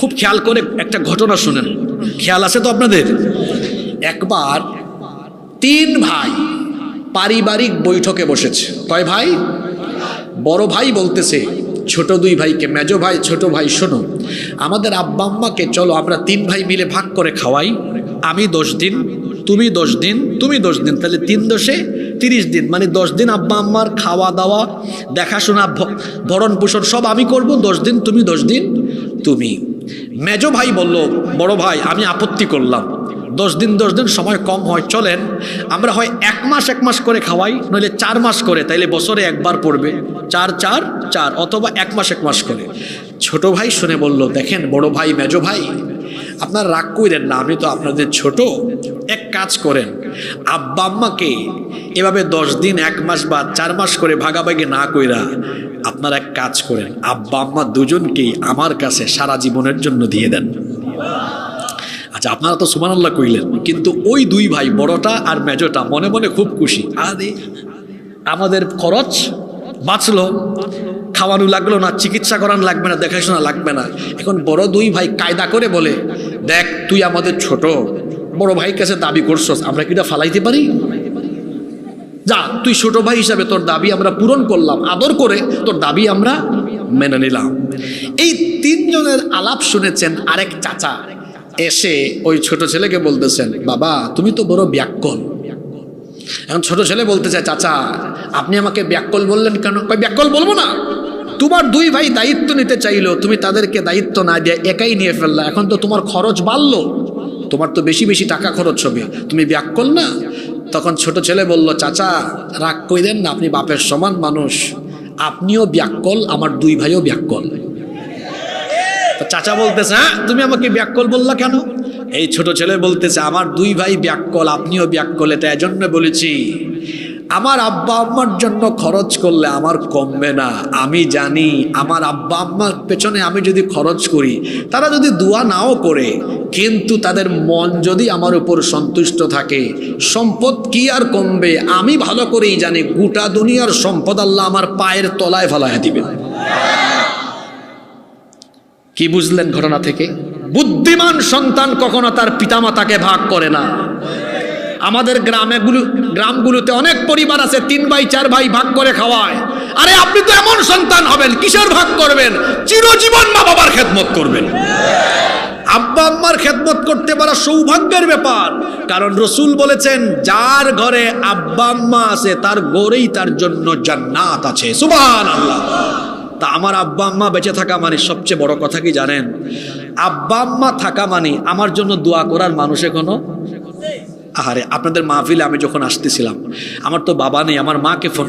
খুব খেয়াল করে একটা ঘটনা শুনেন, খেয়াল আছে তো আপনাদের? একবার 3 ভাই পারিবারিক বৈঠকে বসেছে। কয় ভাই? বড় ভাই বলতেছে ছোট 2 ভাইকে, মেজো ভাই ছোট ভাই, শোনো আমাদের আব্বা আম্মাকে চলো আমরা 3 ভাই মিলে ভাগ করে খাওয়াই। আমি 10 দিন, তুমি 10 দিন, তুমি 10 দিন, তাহলে 3 10 30 দিন, মানে 10 দিন আব্বা আম্মার খাওয়া দাওয়া দেখাশোনা ভরণ পোষণ সব আমি করব, 10 দিন তুমি, 10 দিন তুমি। মেজো ভাই বলল বড় ভাই আমি আপত্তি করলাম, 10 দিন 10 দিন সময় কম হয়, চলেন আমরা হয় 1 মাস 1 মাস করে খাওয়াই, নইলে 4 মাস করে, তাইলে বছরে একবার পড়বে 4 4 4, অথবা 1 মাস 1 মাস করে। ছোট ভাই শুনে বলল দেখেন বড় ভাই মেজো ভাই আপনার রাগ কইরেন না, আমি তো আপনাদের ছোট, এক কাজ করেন আব্বা আম্মাকে এভাবে 10 দিন 1 মাস বা 4 মাস করে ভাগাভাগি না কইরা আপনারা এক কাজ করেন, আব্বা আম্মা দুজনকেই আমার কাছে সারা জীবনের জন্য দিয়ে দেন। আচ্ছা আপনারা তো সুবহানাল্লাহ কইলেন, কিন্তু ওই 2 ভাই বড়টা আর মেজোটা মনে মনে খুব খুশি, আরে আমাদের খরচ বাঁচলো, খাওয়ানো লাগলো না, চিকিৎসা করানো লাগবে না, দেখাশোনা লাগবে না। এখন বড় 2 ভাই কায়দা করে বলে দেখ তুই আমাদের ছোট, বড় ভাইয়ের কাছে দাবি করছস, আমরা কি এটা ফালাইতে পারি? যা তুই ছোট ভাই হিসাবে তোর দাবি আমরা পূরণ করলাম, আদর করে তোর দাবি আমরা মেনে নিলাম। এই 3 জনের আলাপ শুনেছেন আরেক চাচা এসে ওই ছোট ছেলেকে বলতেছেন বাবা তুমি তো বড় ব্যাককল। এখন ছোট ছেলে বলতে চায় চাচা আপনি আমাকে ব্যাককল বললেন কেন? ব্যাককল বলবো না, তোমার 2 ভাই দায়িত্ব নিতে চাইলো, তুমি তাদেরকে দায়িত্ব না দিয়ে একাই নিয়ে ফেললা, এখন তো তোমার খরচ বাড়লো, তোমার তো বেশি বেশি টাকা খরচ হবে, তুমি ব্যাককল না? তখন ছোট ছেলে বলল চাচা রাগ কইরেন না, আপনি বাপের সমান মানুষ, আপনিও ব্যাককল, আমার 2 ভাইও ব্যাককল। চাচা বলতেছে হ্যাঁ তুমি আমাকে ব্যাককল বললা কেন? এই ছোট ছেলে বলতেছে আমার 2 ভাই ব্যাককল, আপনিও ব্যাককল, এটা এজন্য বলেছি আমার আব্বা আম্মার জন্য খরচ করলে আমার কমবে না, আমি জানি আমার আব্বা আম্মার পেছনে আমি যদি খরচ করি তারা যদি দোয়া নাও করে, কিন্তু তাদের মন যদি আমার উপর সন্তুষ্ট থাকে সম্পদ কি আর কমবে, আমি ভালো করেই জানি গোটা দুনিয়ার সম্পদ আল্লাহ আমার পায়ের তলায় ফেলায় দিবেন। কি বুঝলেন ঘটনা থেকে? বুদ্ধিমান সন্তান কখনো তার পিতামাতাকে ভাগ করে না। আমাদের গ্রামগুলোতে অনেক পরিবার আছে 3 ভাই 4 ভাই ভাগ করে খাওয়ায়, আরে আপনি তো এমন সন্তান হবেন কিসের ভাগ করবেন, চিরজীবন মা বাবার খেদমত করবেন। আব্বা আম্মার খেদমত করতে পারা সৌভাগ্যের ব্যাপার, কারণ রসুল বলেছেন যার ঘরে আব্বা আম্মা আছে তার ঘরেই তার জন্য জান্নাত আছে। সুবহানাল্লাহ। তা আমার আব্বা আম্মা বেঁচে থাকা মানে সবচেয়ে বড় কথা কি জানেন? আব্বা আম্মা থাকা মানে আমার জন্য দোয়া করার মানুষ এখনো, আহারে আপনাদের মাহফিলে আমি যখন আসতেছিলাম আমার তো বাবা নেই, আমার মাকে ফোন